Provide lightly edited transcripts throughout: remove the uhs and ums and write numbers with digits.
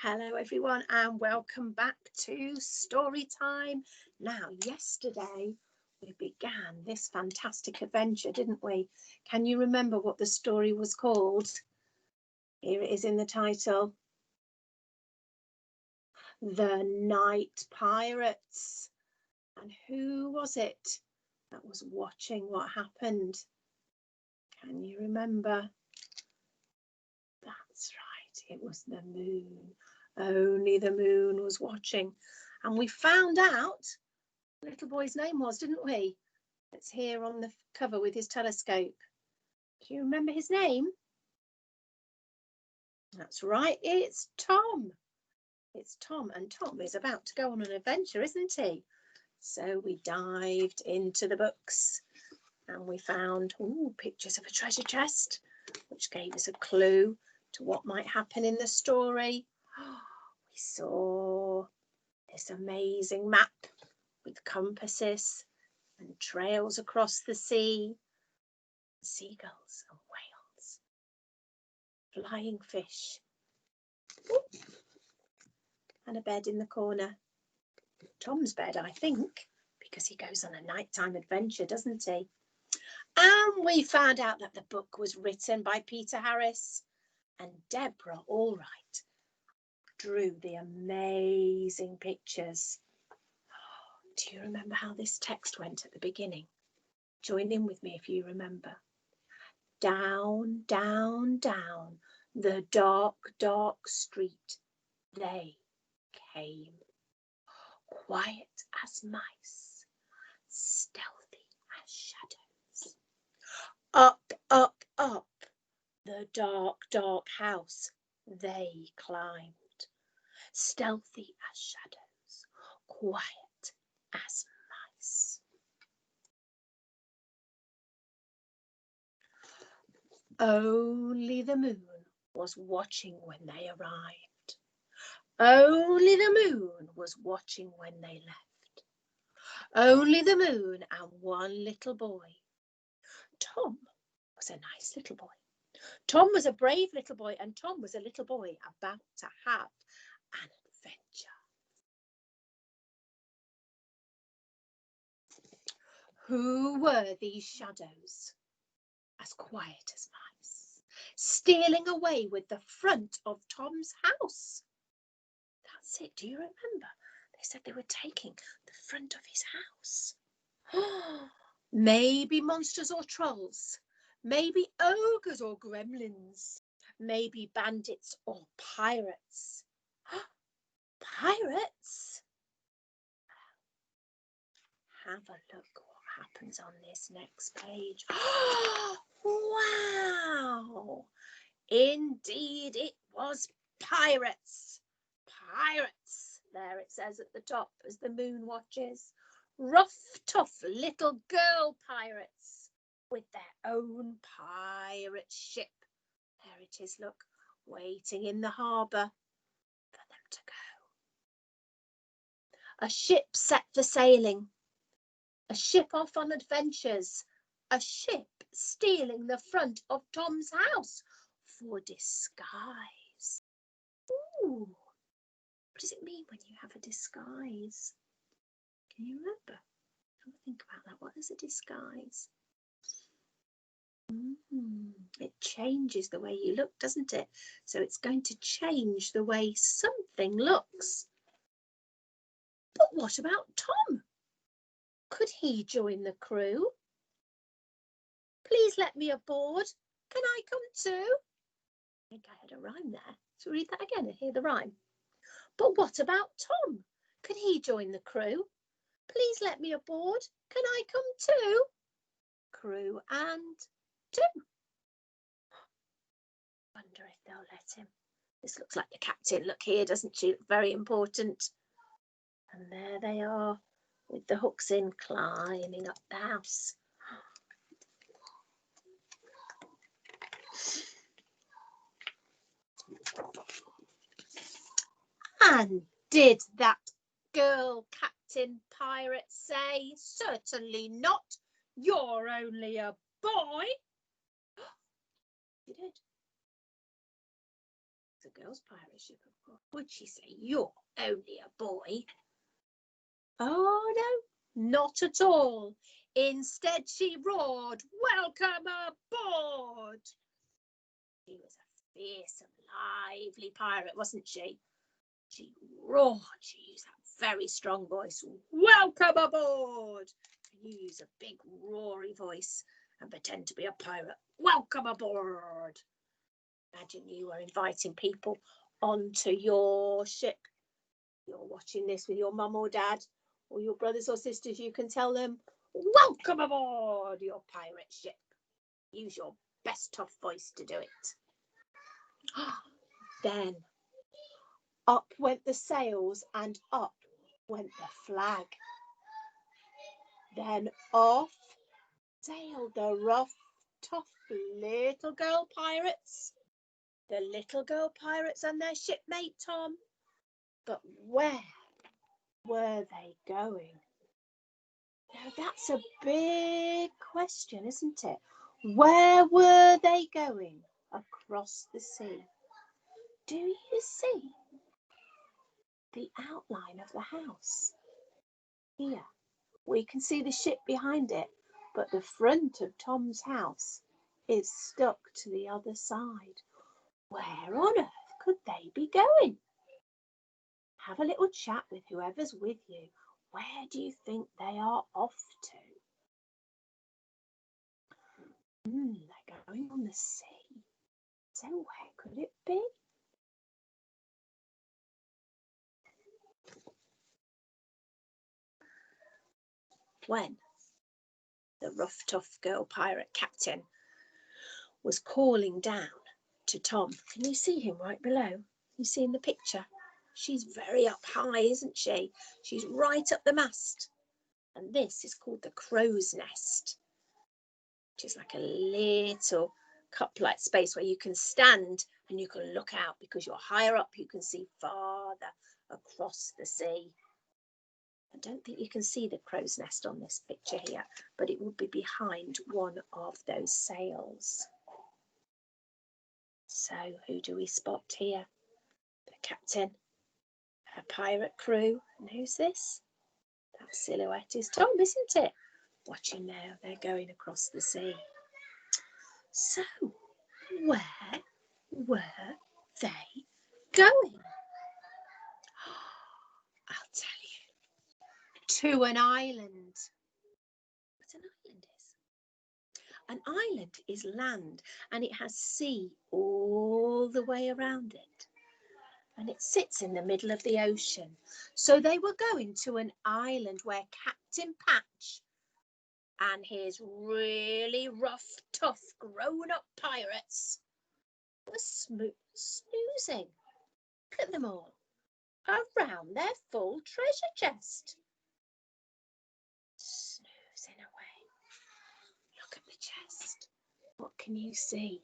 Hello everyone and welcome back to Story Time. Now, yesterday we began this fantastic adventure, didn't we? Can you remember what the story was called? Here it is in the title. The Night Pirates. And who was it that was watching what happened? Can you remember? That's right, it was the moon. Only the moon was watching. And we found out what the little boy's name was, didn't we? It's here on the cover with his telescope. Do you remember his name? That's right, it's Tom. It's Tom, and Tom is about to go on an adventure, isn't he? So we dived into the books and we found pictures of a treasure chest, which gave us a clue to what might happen in the story. We saw this amazing map with compasses and trails across the sea, seagulls and whales, flying fish, and a bed in the corner. Tom's bed, I think, because he goes on a nighttime adventure, doesn't he? And we found out that the book was written by Peter Harris, and Deborah Allwright drew the amazing pictures. Do you remember how this text went at the beginning? Join in with me if you remember. Down, down, down the dark, dark street they came, quiet as mice, stealthy as shadows. Up, up, up the dark, dark house they climbed, stealthy as shadows, quiet as mice. Only the moon was watching when they arrived. Only the moon was watching when they left. Only the moon and one little boy. Tom was a nice little boy. Tom was a brave little boy, and Tom was a little boy about to have an adventure. Who were these shadows, as quiet as mice, stealing away with the front of Tom's house? That's it. Do you remember? They said they were taking the front of his house. Maybe monsters or trolls. Maybe ogres or gremlins. Maybe bandits or pirates. Pirates? Have a look what happens on this next page. Wow! Indeed, it was pirates. Pirates, there it says at the top as the moon watches. Rough, tough little girl pirates with their own pirate ship. There it is, look, waiting in the harbour for them to go. A ship set for sailing. A ship off on adventures. A ship stealing the front of Tom's house for disguise. Ooh. What does it mean when you have a disguise? Can you remember? Have a think about that. What is a disguise? It changes the way you look, doesn't it? So it's going to change the way something looks. But what about Tom? Could he join the crew? Please let me aboard. Can I come too? I think I had a rhyme there. So read that again and hear the rhyme. But what about Tom? Could he join the crew? Please let me aboard. Can I come too? Crew and two. Wonder if they'll let him. This looks like the captain. Look here, doesn't she? Look very important. And there they are with the hooks in, climbing up the house. And did that girl Captain Pirate say, certainly not, you're only a boy? She did. a girl's pirate ship, of course. Would she say, "You're only a boy"? Oh, no, not at all. Instead, she roared, "Welcome aboard!" She was a fierce and lively pirate, wasn't she? She roared. She used that very strong voice. "Welcome aboard!" And you use a big roary voice and pretend to be a pirate. "Welcome aboard!" Imagine you were inviting people onto your ship. You're watching this with your mum or dad or your brothers or sisters. You can tell them, "Welcome aboard your pirate ship." Use your best tough voice to do it. Then up went the sails and up went the flag. Then off sailed the rough, tough little girl pirates. The little girl pirates and their shipmate Tom. But where were they going? Now that's a big question, isn't it? Where were they going across the sea? Do you see the outline of the house? Here, we can see the ship behind it, but the front of Tom's house is stuck to the other side. Where on earth could they be going? Have a little chat with whoever's with you. Where do you think they are off to? They're going on the sea. So where could it be? When the rough, tough girl pirate captain was calling down to Tom. Can you see him right below? You see in the picture? She's very up high, isn't she? She's right up the mast. And this is called the crow's nest, which is like a little cup-like space where you can stand and you can look out. Because you're higher up, you can see farther across the sea. I don't think you can see the crow's nest on this picture here, but it would be behind one of those sails. So who do we spot here? The captain, a pirate crew, and who's this? That silhouette is Tom, isn't it? Watching now, they're going across the sea. So where were they going? I'll tell you. To an island. What an island is? An island is land, and it has sea all the way around it. And it sits in the middle of the ocean. So they were going to an island where Captain Patch and his really rough, tough, grown-up pirates were snoozing. Look at them all around their full treasure chest. Snoozing away. Look at the chest. What can you see?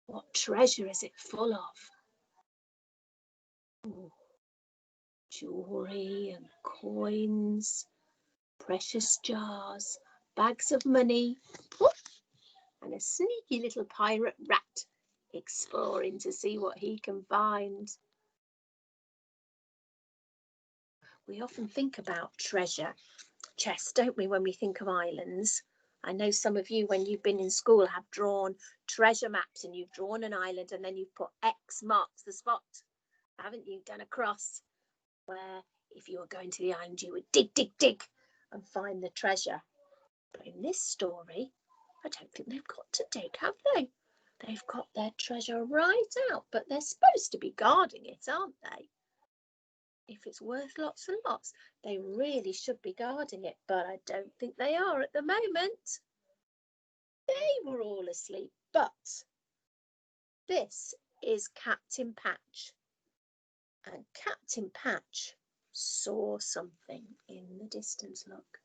What treasure is it full of? Ooh, jewellery and coins, precious jars, bags of money, and a sneaky little pirate rat exploring to see what he can find. We often think about treasure chests, don't we, when we think of islands? I know some of you, when you've been in school, have drawn treasure maps and you've drawn an island and then you've put X marks the spot, haven't you? Done a cross where if you were going to the island, you would dig, dig, dig and find the treasure. But in this story, I don't think they've got to dig, have they? They've got their treasure right out, but they're supposed to be guarding it, aren't they? If it's worth lots and lots, they really should be guarding it, but I don't think they are at the moment. They were all asleep, but this is Captain Patch. And Captain Patch saw something in the distance, look.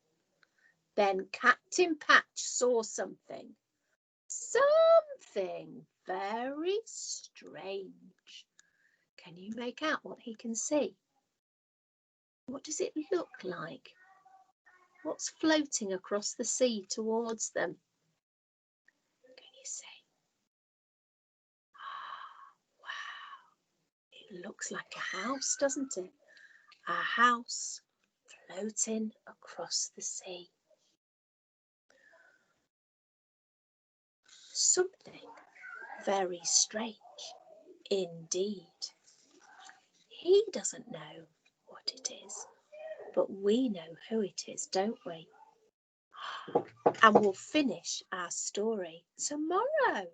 Then Captain Patch saw something very strange. Can you make out what he can see? What does it look like? What's floating across the sea towards them? Can you see? Oh, wow. It looks like a house, doesn't it? A house floating across the sea. Something very strange indeed. He doesn't know what it is, but we know who it is, don't we? And we'll finish our story tomorrow.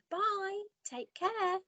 Goodbye. Take care.